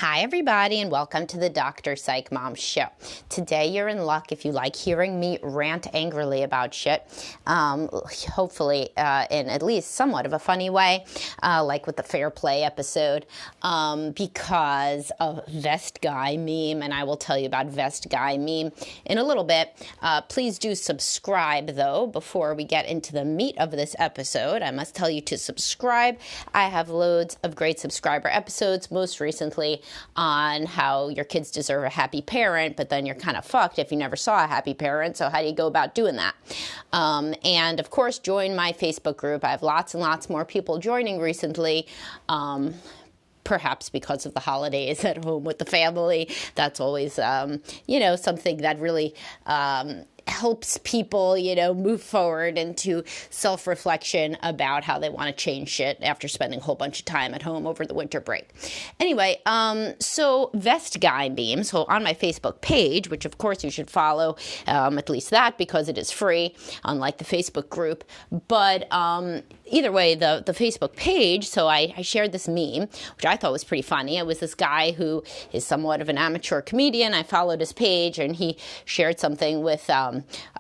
Hi, everybody, and welcome to the Dr. Psych Mom Show. Today, you're in luck if you like hearing me rant angrily about shit, hopefully in at least somewhat of a funny way, like with the Fair Play episode, because of Vest Guy meme, and I will tell you about Vest Guy meme in a little bit. Please do subscribe, though, before we get into the meat of this episode. I must tell you to subscribe. I have loads of great subscriber episodes, most recently on how your kids deserve a happy parent, but then you're kind of fucked if you never saw a happy parent. So how do you go about doing that? And of course, join my Facebook group. I have lots and lots more people joining recently. Perhaps because of the holidays at home with the family. That's always, something that really helps people, move forward into self-reflection about how they want to change shit after spending a whole bunch of time at home over the winter break. Anyway, so Vest Guy meme, so on my Facebook page, which of course you should follow, at least that, because it is free, unlike the Facebook group. But either way, the Facebook page, so I shared this meme, which I thought was pretty funny. It was this guy who is somewhat of an amateur comedian. I followed his page, and he shared something with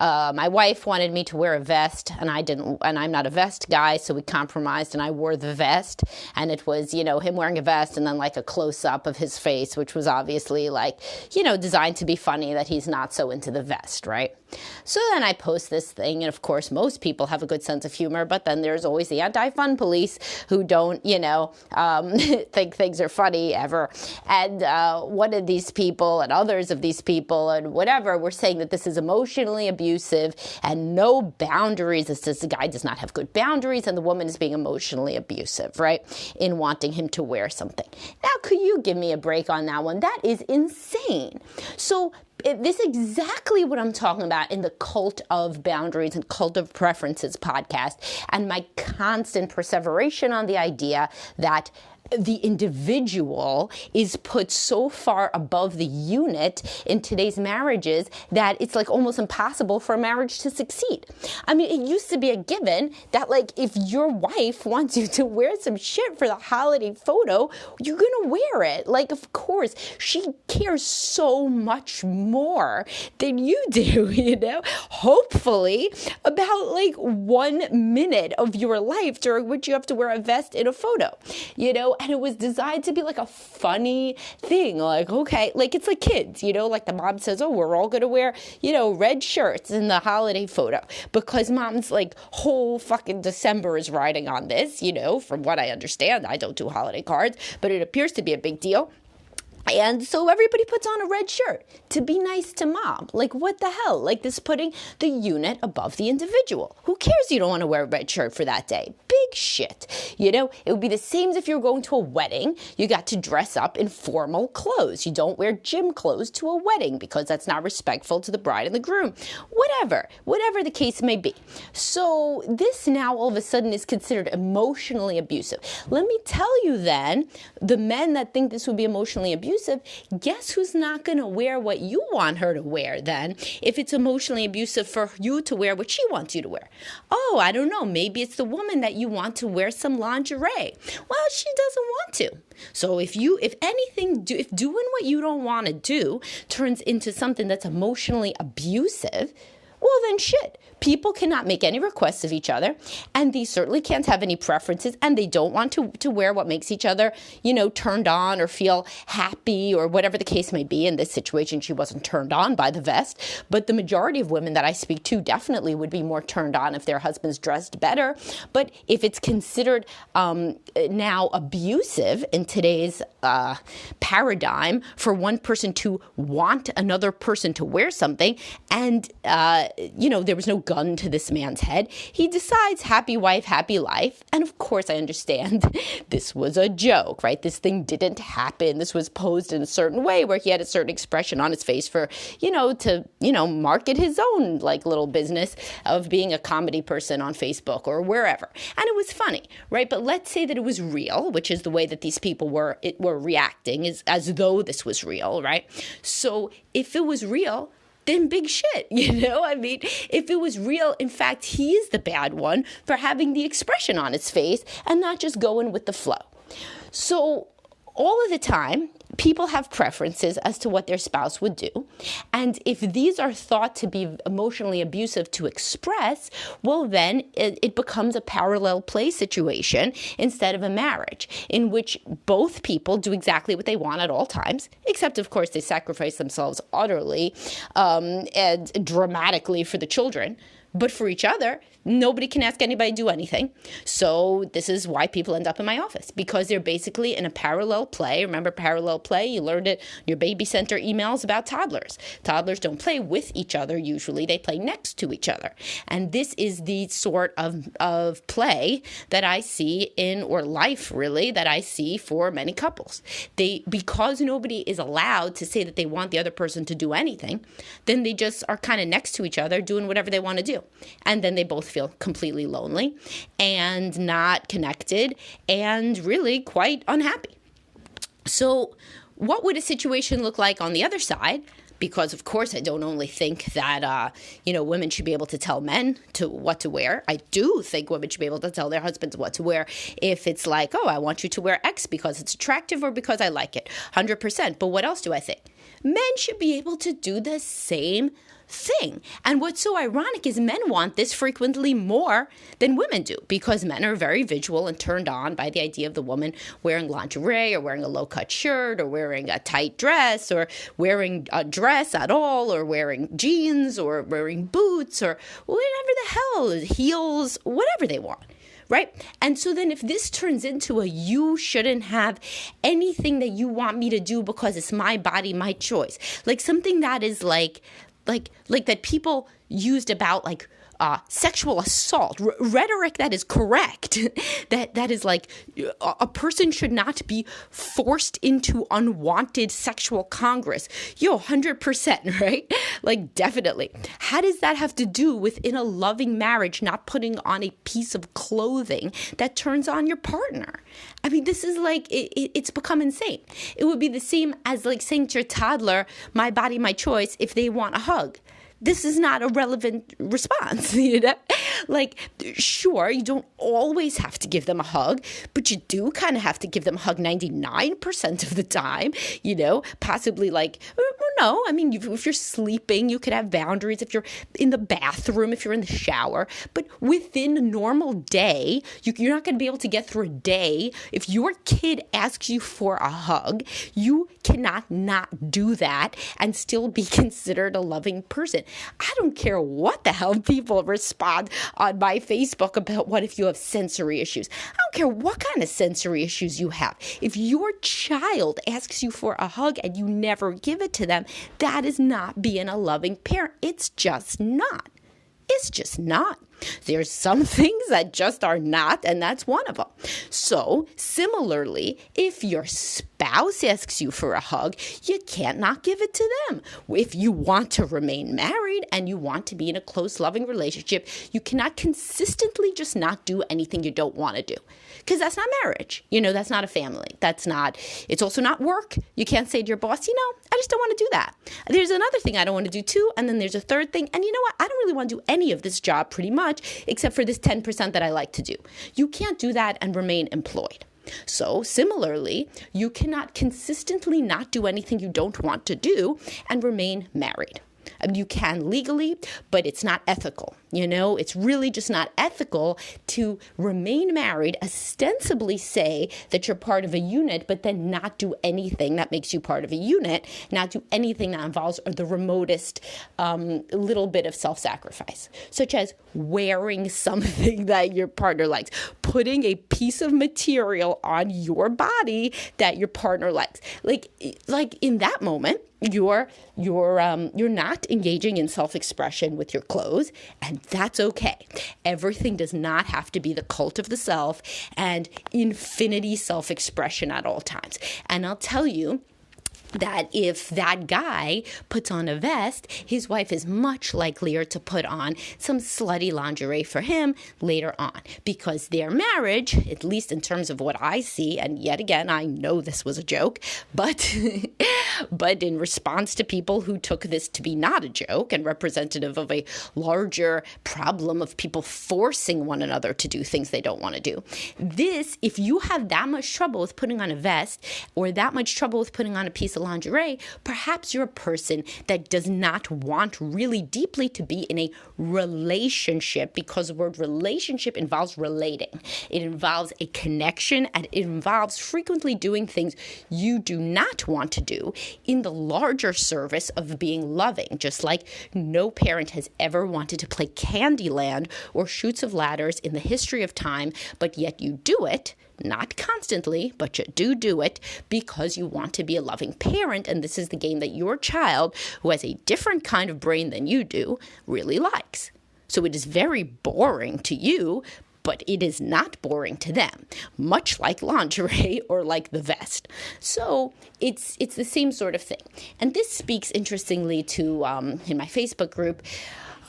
my wife wanted me to wear a vest, and I didn't, and I'm not a vest guy, so we compromised, and I wore the vest, and it was, him wearing a vest, and then like a close-up of his face, which was obviously like, designed to be funny that he's not so into the vest, right? So then I post this thing, and of course, most people have a good sense of humor, but then there's always the anti-fun police who don't, think things are funny ever. And one of these people and others of these people and whatever were saying that this is emotionally abusive and no boundaries. It says the guy does not have good boundaries and the woman is being emotionally abusive, right, in wanting him to wear something. Now, could you give me a break on that one? That is insane. So this is exactly what I'm talking about in the Cult of Boundaries and Cult of Preferences podcast, and my constant perseveration on the idea that the individual is put so far above the unit in today's marriages that it's like almost impossible for a marriage to succeed. I mean, it used to be a given that like if your wife wants you to wear some shit for the holiday photo, you're gonna wear it. Like, of course, she cares so much more than you do, hopefully about like 1 minute of your life during which you have to wear a vest in a photo, and it was designed to be like a funny thing. Like, okay, like it's like kids, like the mom says, oh, we're all going to wear, red shirts in the holiday photo because mom's like whole fucking December is riding on this, from what I understand. I don't do holiday cards, but it appears to be a big deal. And so everybody puts on a red shirt to be nice to mom. Like, what the hell? Like, this putting the unit above the individual. Who cares you don't want to wear a red shirt for that day? Big shit. It would be the same as if you were going to a wedding. You got to dress up in formal clothes. You don't wear gym clothes to a wedding because that's not respectful to the bride and the groom. Whatever the case may be. So this now all of a sudden is considered emotionally abusive. Let me tell you then, the men that think this would be emotionally abusive, guess who's not going to wear what you want her to wear then if it's emotionally abusive for you to wear what she wants you to wear? Oh, I don't know. Maybe it's the woman that you want to wear some lingerie. Well, she doesn't want to. So if doing what you don't want to do turns into something that's emotionally abusive, well, then shit. People cannot make any requests of each other, and they certainly can't have any preferences, and they don't want to wear what makes each other, turned on or feel happy or whatever the case may be. In this situation, she wasn't turned on by the vest, but the majority of women that I speak to definitely would be more turned on if their husbands dressed better. But if it's considered now abusive in today's paradigm for one person to want another person to wear something, and there was no gun to this man's head, he decides happy wife, happy life. And of course, I understand this was a joke, right? This thing didn't happen. This was posed in a certain way where he had a certain expression on his face for, to market his own like little business of being a comedy person on Facebook or wherever. And it was funny, right? But let's say that it was real, which is the way that these people were reacting, is as though this was real, right? So if it was real, then big shit, I mean, if it was real, in fact, he is the bad one for having the expression on his face and not just going with the flow. So all of the time, people have preferences as to what their spouse would do. And if these are thought to be emotionally abusive to express, well, then it becomes a parallel play situation instead of a marriage in which both people do exactly what they want at all times, except, of course, they sacrifice themselves utterly and dramatically for the children. But for each other, nobody can ask anybody to do anything. So this is why people end up in my office, because they're basically in a parallel play. Remember parallel play? You learned it in your baby center emails about toddlers. Toddlers don't play with each other usually. They play next to each other. And this is the sort of play that I see in, or life really, that I see for many couples. Because nobody is allowed to say that they want the other person to do anything, then they just are kind of next to each other doing whatever they want to do. And then they both feel completely lonely and not connected and really quite unhappy. So what would a situation look like on the other side? Because, of course, I don't only think that, women should be able to tell men what to wear. I do think women should be able to tell their husbands what to wear if it's like, oh, I want you to wear X because it's attractive or because I like it. 100%. But what else do I think? Men should be able to do the same thing. And what's so ironic is men want this frequently more than women do, because men are very visual and turned on by the idea of the woman wearing lingerie or wearing a low-cut shirt or wearing a tight dress or wearing a dress at all or wearing jeans or wearing boots or whatever the hell, heels, whatever they want. Right? And so then if this turns into a you shouldn't have anything that you want me to do because it's my body, my choice, like something that is like that people used about like sexual assault, rhetoric that is correct, that is like a person should not be forced into unwanted sexual congress. 100%, right? Like definitely. How does that have to do with in a loving marriage not putting on a piece of clothing that turns on your partner? I mean, this is like, it's become insane. It would be the same as like saying to your toddler, my body, my choice, if they want a hug. This is not a relevant response, Like, sure, you don't always have to give them a hug, but you do kind of have to give them a hug 99% of the time, possibly like, no, I mean, if you're sleeping, you could have boundaries. If you're in the bathroom, if you're in the shower, but within a normal day, you're not going to be able to get through a day. If your kid asks you for a hug, you cannot not do that and still be considered a loving person. I don't care what the hell people respond on my Facebook about what if you have sensory issues. I don't care what kind of sensory issues you have. If your child asks you for a hug and you never give it to them, that is not being a loving parent. It's just not. It's just not. There's some things that just are not, and that's one of them. So, similarly, if your spouse asks you for a hug, you can't not give it to them. If you want to remain married and you want to be in a close, loving relationship, you cannot consistently just not do anything you don't want to do. Because that's not marriage. That's not a family. It's also not work. You can't say to your boss, I just don't want to do that. There's another thing I don't want to do too, and then there's a third thing, and you know what? I don't really want to do any of this job pretty much, except for this 10% that I like to do. You can't do that and remain employed. So similarly, you cannot consistently not do anything you don't want to do and remain married. You can legally, but it's not ethical. It's really just not ethical to remain married, ostensibly say that you're part of a unit, but then not do anything that makes you part of a unit, not do anything that involves the remotest little bit of self-sacrifice, such as wearing something that your partner likes, putting a piece of material on your body that your partner likes. Like in that moment, you're not engaging in self-expression with your clothes, and that's okay. Everything does not have to be the cult of the self and infinity self-expression at all times. And I'll tell you, that if that guy puts on a vest, his wife is much likelier to put on some slutty lingerie for him later on, because their marriage, at least in terms of what I see, and yet again, I know this was a joke, but but in response to people who took this to be not a joke and representative of a larger problem of people forcing one another to do things they don't want to do. This, if you have that much trouble with putting on a vest or that much trouble with putting on a piece of lingerie, perhaps you're a person that does not want really deeply to be in a relationship, because the word relationship involves relating. It involves a connection, and it involves frequently doing things you do not want to do in the larger service of being loving. Just like no parent has ever wanted to play Candyland or Shoots of Ladders in the history of time, but yet you do it. Not constantly, but you do it because you want to be a loving parent, and this is the game that your child, who has a different kind of brain than you do, really likes. So it is very boring to you, but it is not boring to them, much like lingerie or like the vest. So it's the same sort of thing. And this speaks interestingly to, in my Facebook group,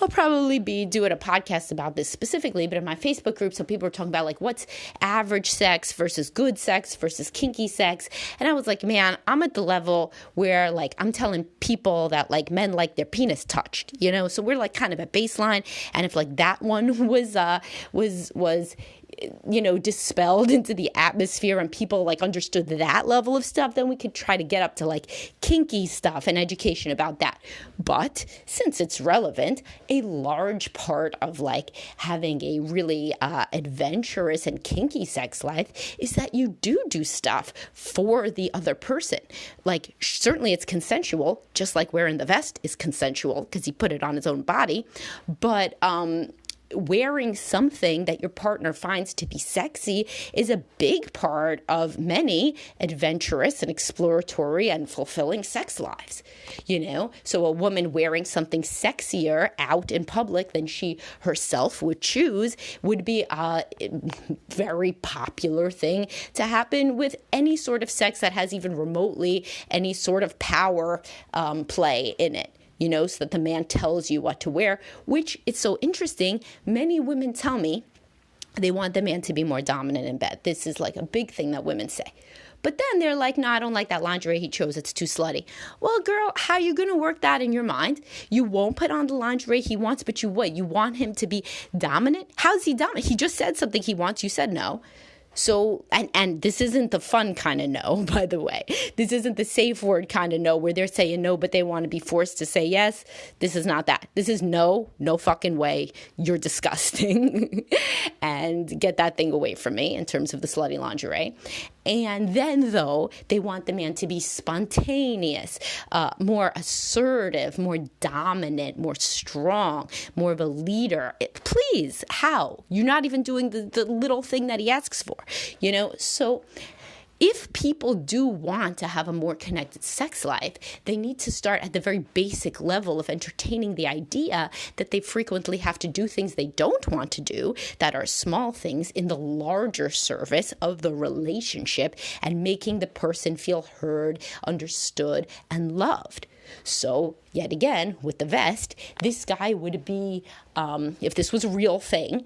I'll probably be doing a podcast about this specifically, but in my Facebook group, some people are talking about like what's average sex versus good sex versus kinky sex. And I was like, man, I'm at the level where like I'm telling people that like men like their penis touched, you know? So we're like kind of at baseline. And if like that one was dispelled into the atmosphere and people like understood that level of stuff, then we could try to get up to like kinky stuff and education about that. But since it's relevant, a large part of like having a really adventurous and kinky sex life is that you do stuff for the other person. Like certainly it's consensual, just like wearing the vest is consensual because he put it on his own body. But wearing something that your partner finds to be sexy is a big part of many adventurous and exploratory and fulfilling sex lives, you know? So a woman wearing something sexier out in public than she herself would choose would be a very popular thing to happen with any sort of sex that has even remotely any sort of power play in it. You know, so that the man tells you what to wear, which it's so interesting. Many women tell me they want the man to be more dominant in bed. This is like a big thing that women say. But then they're like, no, I don't like that lingerie he chose. It's too slutty. Well, girl, how are you going to work that in your mind? You won't put on the lingerie he wants, but you what? You want him to be dominant? How's he dominant? He just said something he wants. You said no. So, and this isn't the fun kind of no, by the way. This isn't the safe word kind of no where they're saying no, but they want to be forced to say yes. This is not that. This is no fucking way. You're disgusting. And get that thing away from me in terms of the slutty lingerie. And then, though, they want the man to be spontaneous, more assertive, more dominant, more strong, more of a leader. Please, how? You're not even doing the little thing that he asks for, you know? So if people do want to have a more connected sex life, they need to start at the very basic level of entertaining the idea that they frequently have to do things they don't want to do, that are small things, in the larger service of the relationship and making the person feel heard, understood, and loved. So, yet again, with the vest, this guy would be, if this was a real thing,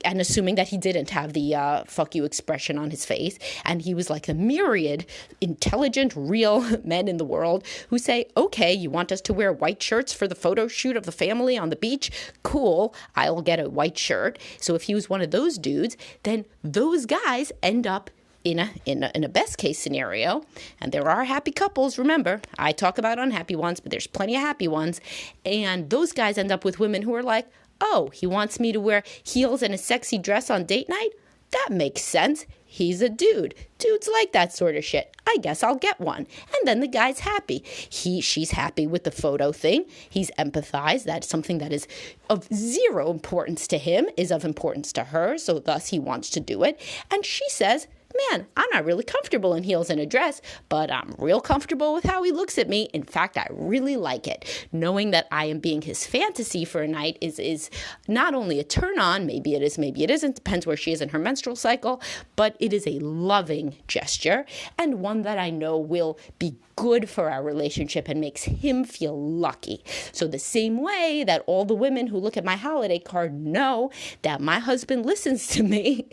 and assuming that he didn't have the fuck you expression on his face, and he was like a myriad intelligent, real men in the world who say, okay, you want us to wear white shirts for the photo shoot of the family on the beach? Cool, I'll get a white shirt. So if he was one of those dudes, then those guys end up in a best case scenario, and there are happy couples, remember, I talk about unhappy ones, but there's plenty of happy ones, and those guys end up with women who are like, oh, he wants me to wear heels and a sexy dress on date night? That makes sense. He's a dude. Dudes like that sort of shit. I guess I'll get one. And then the guy's happy. She's happy with the photo thing. He's empathized that something that is of zero importance to him is of importance to her, so thus he wants to do it. And she says, man, I'm not really comfortable in heels and a dress, but I'm real comfortable with how he looks at me. In fact, I really like it. Knowing that I am being his fantasy for a night is not only a turn on, maybe it is, maybe it isn't, depends where she is in her menstrual cycle, but it is a loving gesture and one that I know will be good for our relationship and makes him feel lucky. So the same way that all the women who look at my holiday card know that my husband listens to me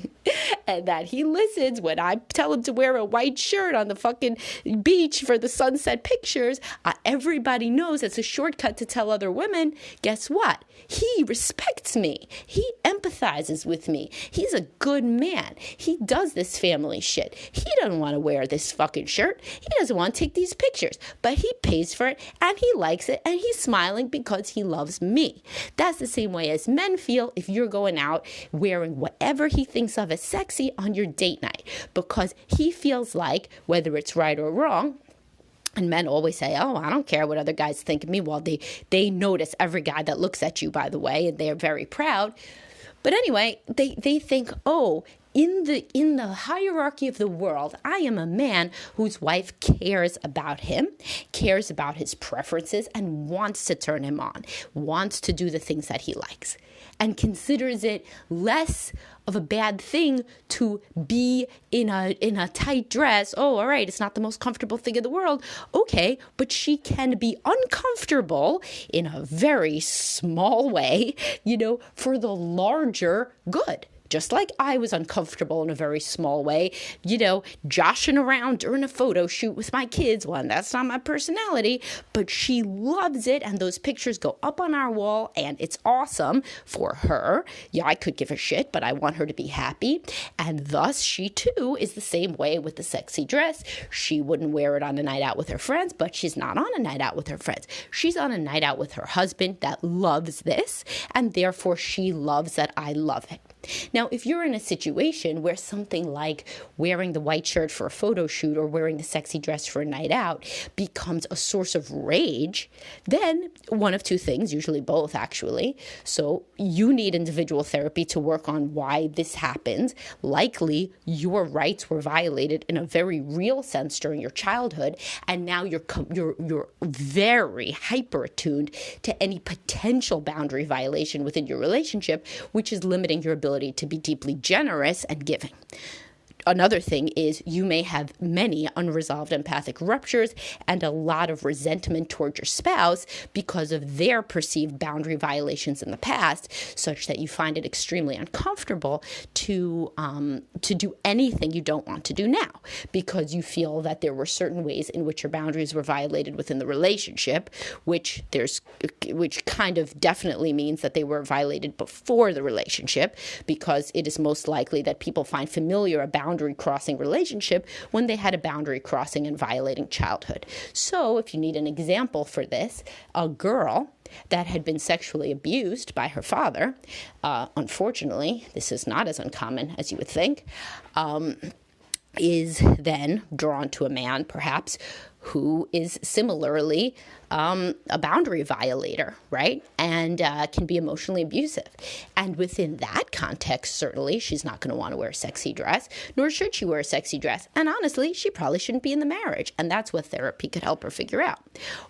and that he listens when I tell him to wear a white shirt on the fucking beach for the sunset pictures, everybody knows it's a shortcut to tell other women, guess what? He respects me. He empathizes with me. He's a good man. He does this family shit. He doesn't want to wear this fucking shirt. He doesn't want to take these pictures, but he pays for it and he likes it and he's smiling because he loves me. That's the same way as men feel if you're going out wearing whatever he thinks of as sexy on your date night, because he feels like, whether it's right or wrong, and men always say, oh, I don't care what other guys think of me. Well, they notice every guy that looks at you, by the way, and they're very proud. But anyway, they think, oh, in the hierarchy of the world, I am a man whose wife cares about him, cares about his preferences, and wants to turn him on, wants to do the things that he likes, and considers it less of a bad thing to be in a tight dress. Oh, all right, it's not the most comfortable thing in the world. Okay, but she can be uncomfortable in a very small way, for the larger good. Just like I was uncomfortable in a very small way, joshing around during a photo shoot with my kids. Well, that's not my personality, but she loves it. And those pictures go up on our wall and it's awesome for her. Yeah, I could give a shit, but I want her to be happy. And thus she too is the same way with the sexy dress. She wouldn't wear it on a night out with her friends, but she's not on a night out with her friends. She's on a night out with her husband that loves this. And therefore she loves that I love it. Now, if you're in a situation where something like wearing the white shirt for a photo shoot or wearing the sexy dress for a night out becomes a source of rage, then one of two things, usually both actually. So you need individual therapy to work on why this happens. Likely your rights were violated in a very real sense during your childhood, and now you're very hyper attuned to any potential boundary violation within your relationship, which is limiting your ability to be deeply generous and giving. Another thing is you may have many unresolved empathic ruptures and a lot of resentment toward your spouse because of their perceived boundary violations in the past, such that you find it extremely uncomfortable to do anything you don't want to do now, because you feel that there were certain ways in which your boundaries were violated within the relationship, which kind of definitely means that they were violated before the relationship, because it is most likely that people find familiar a boundary crossing relationship when they had a boundary crossing and violating childhood. So if you need an example for this, a girl that had been sexually abused by her father, unfortunately, this is not as uncommon as you would think, is then drawn to a man perhaps who is similarly a boundary violator, right? And can be emotionally abusive. And within that context, certainly, she's not going to want to wear a sexy dress, nor should she wear a sexy dress. And honestly, she probably shouldn't be in the marriage. And that's what therapy could help her figure out.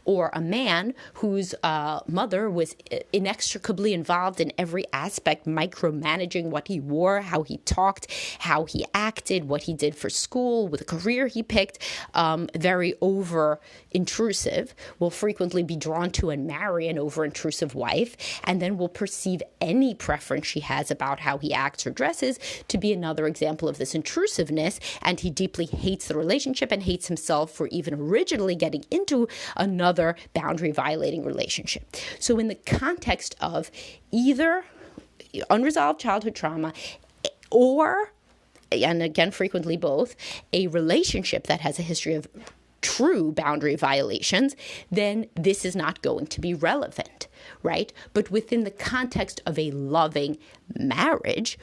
Or a man whose mother was inextricably involved in every aspect, micromanaging what he wore, how he talked, how he acted, what he did for school, with a career he picked, very over-intrusive, will frequently be drawn to and marry an over-intrusive wife, and then will perceive any preference she has about how he acts or dresses to be another example of this intrusiveness, and he deeply hates the relationship and hates himself for even originally getting into another boundary-violating relationship. So in the context of either unresolved childhood trauma or, and again frequently both, a relationship that has a history of true boundary violations, then this is not going to be relevant, right? But within the context of a loving marriage,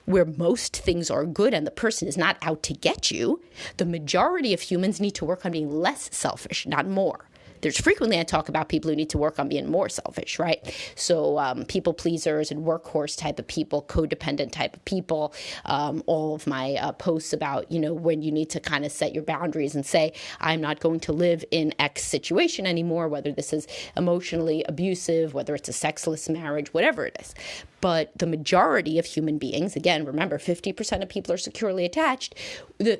where most things are good and the person is not out to get you, the majority of humans need to work on being less selfish, not more. there's frequently I talk about people who need to work on being more selfish, right? So people pleasers and workhorse type of people, codependent type of people, all of my posts about, when you need to kind of set your boundaries and say, I'm not going to live in X situation anymore, whether this is emotionally abusive, whether it's a sexless marriage, whatever it is. But the majority of human beings, again, remember, 50% of people are securely attached. The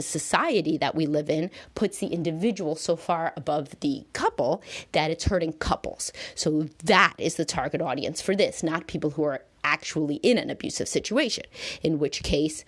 society that we live in puts the individual so far above the couple that it's hurting couples. So that is the target audience for this, not people who are actually in an abusive situation, in which case,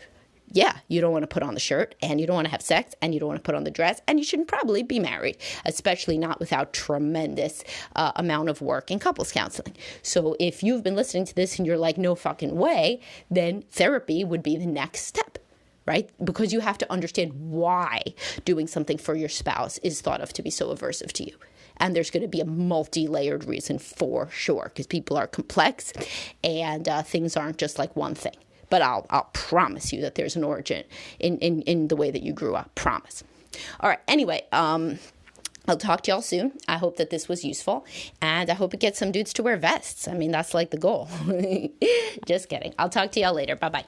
yeah, you don't want to put on the shirt, and you don't want to have sex, and you don't want to put on the dress, and you shouldn't probably be married, especially not without tremendous amount of work in couples counseling. So if you've been listening to this and you're like, no fucking way, then therapy would be the next step, right? Because you have to understand why doing something for your spouse is thought of to be so aversive to you. And there's going to be a multi-layered reason for sure, because people are complex and things aren't just like one thing. But I'll promise you that there's an origin in the way that you grew up. Promise. All right. Anyway, I'll talk to y'all soon. I hope that this was useful. And I hope it gets some dudes to wear vests. I mean, that's like the goal. Just kidding. I'll talk to y'all later. Bye-bye.